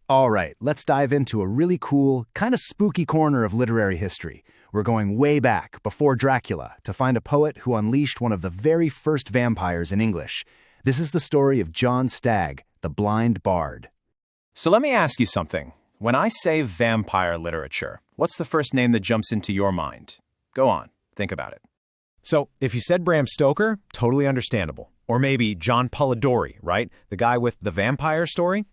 All right, let's dive into a really cool, kind of spooky corner of literary history. We're going way back, before Dracula, to find a poet who unleashed one of the very first vampires in English. This is the story of John Stagg, the blind bard. So let me ask you something. When I say vampire literature, what's the first name that jumps into your mind? Go on, think about it. So, if you said Bram Stoker, totally understandable. Or maybe John Polidori, right? The guy with the vampire story?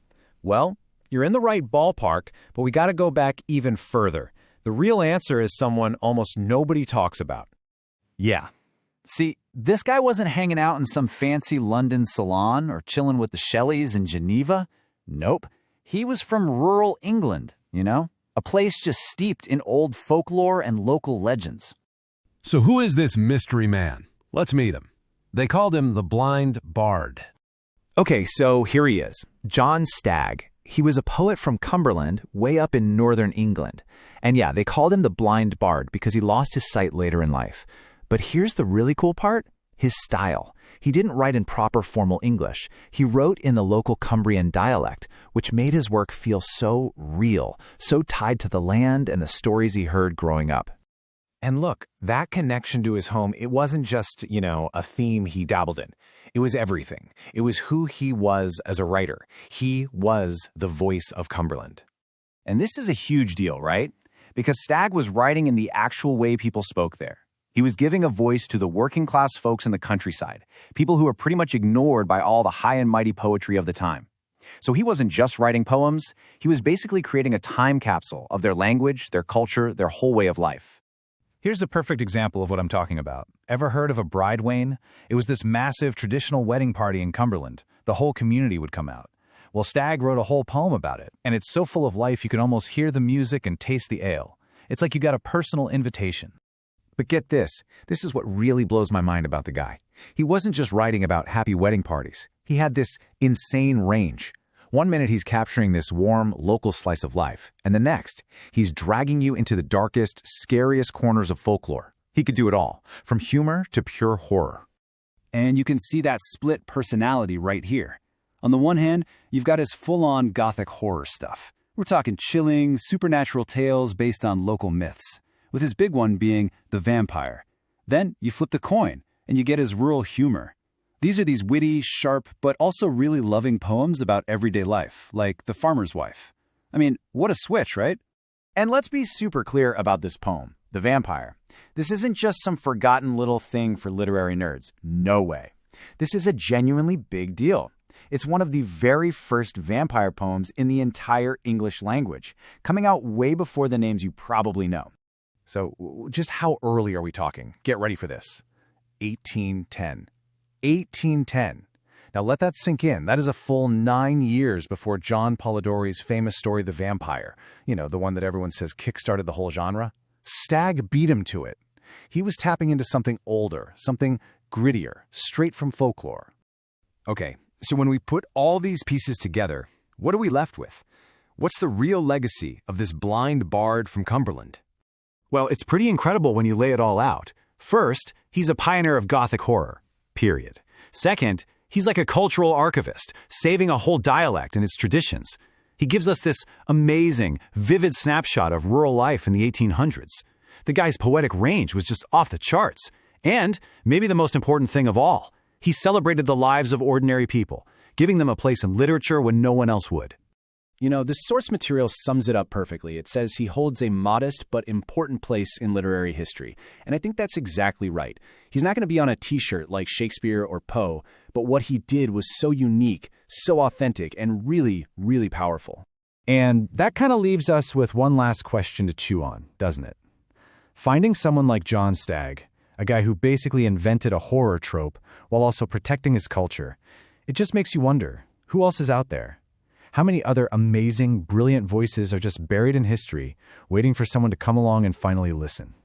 Well, you're in the right ballpark, but we gotta go back even further. The real answer is someone almost nobody talks about. Yeah. See, this guy wasn't hanging out in some fancy London salon or chilling with the Shelleys in Geneva. Nope. He was from rural England, a place just steeped in old folklore and local legends. So who is this mystery man? Let's meet him. They called him the Blind Bard. Okay, so here he is, John Stagg. He was a poet from Cumberland, way up in northern England. And yeah, they called him the Blind Bard because he lost his sight later in life. But here's the really cool part, his style. He didn't write in proper formal English. He wrote in the local Cumbrian dialect, which made his work feel so real, so tied to the land and the stories he heard growing up. And look, that connection to his home, it wasn't just, a theme he dabbled in. It was everything. It was who he was as a writer. He was the voice of Cumberland. And this is a huge deal, right? Because Stagg was writing in the actual way people spoke there. He was giving a voice to the working class folks in the countryside, people who were pretty much ignored by all the high and mighty poetry of the time. So he wasn't just writing poems, he was basically creating a time capsule of their language, their culture, their whole way of life. Here's a perfect example of what I'm talking about. Ever heard of a bride wain? It was this massive traditional wedding party in Cumberland. The whole community would come out. Well, Stagg wrote a whole poem about it, and it's so full of life you can almost hear the music and taste the ale. It's like you got a personal invitation. But get this is what really blows my mind about the guy. He wasn't just writing about happy wedding parties. He had this insane range. One minute he's capturing this warm, local slice of life, and the next, he's dragging you into the darkest, scariest corners of folklore. He could do it all, from humor to pure horror. And you can see that split personality right here. On the one hand, you've got his full-on gothic horror stuff. We're talking chilling, supernatural tales based on local myths, with his big one being the vampire. Then you flip the coin, and you get his rural humor. These are these witty, sharp, but also really loving poems about everyday life, like The Farmer's Wife. I mean, what a switch, right? And let's be super clear about this poem, The Vampire. This isn't just some forgotten little thing for literary nerds. No way. This is a genuinely big deal. It's one of the very first vampire poems in the entire English language, coming out way before the names you probably know. So just how early are we talking? Get ready for this. 1810. 1810. Now let that sink in. That is a full 9 years before John Polidori's famous story, The Vampire. The one that everyone says kickstarted the whole genre. Stagg beat him to it. He was tapping into something older, something grittier, straight from folklore. Okay, so when we put all these pieces together, what are we left with? What's the real legacy of this blind bard from Cumberland? Well, it's pretty incredible when you lay it all out. First, he's a pioneer of Gothic horror. Period. Second, he's like a cultural archivist, saving a whole dialect and its traditions. He gives us this amazing, vivid snapshot of rural life in the 1800s. The guy's poetic range was just off the charts. And, maybe the most important thing of all, he celebrated the lives of ordinary people, giving them a place in literature when no one else would. The source material sums it up perfectly. It says he holds a modest but important place in literary history. And I think that's exactly right. He's not going to be on a t-shirt like Shakespeare or Poe, but what he did was so unique, so authentic, and really, really powerful. And that kind of leaves us with one last question to chew on, doesn't it? Finding someone like John Stagg, a guy who basically invented a horror trope while also protecting his culture, it just makes you wonder, who else is out there? How many other amazing, brilliant voices are just buried in history, waiting for someone to come along and finally listen?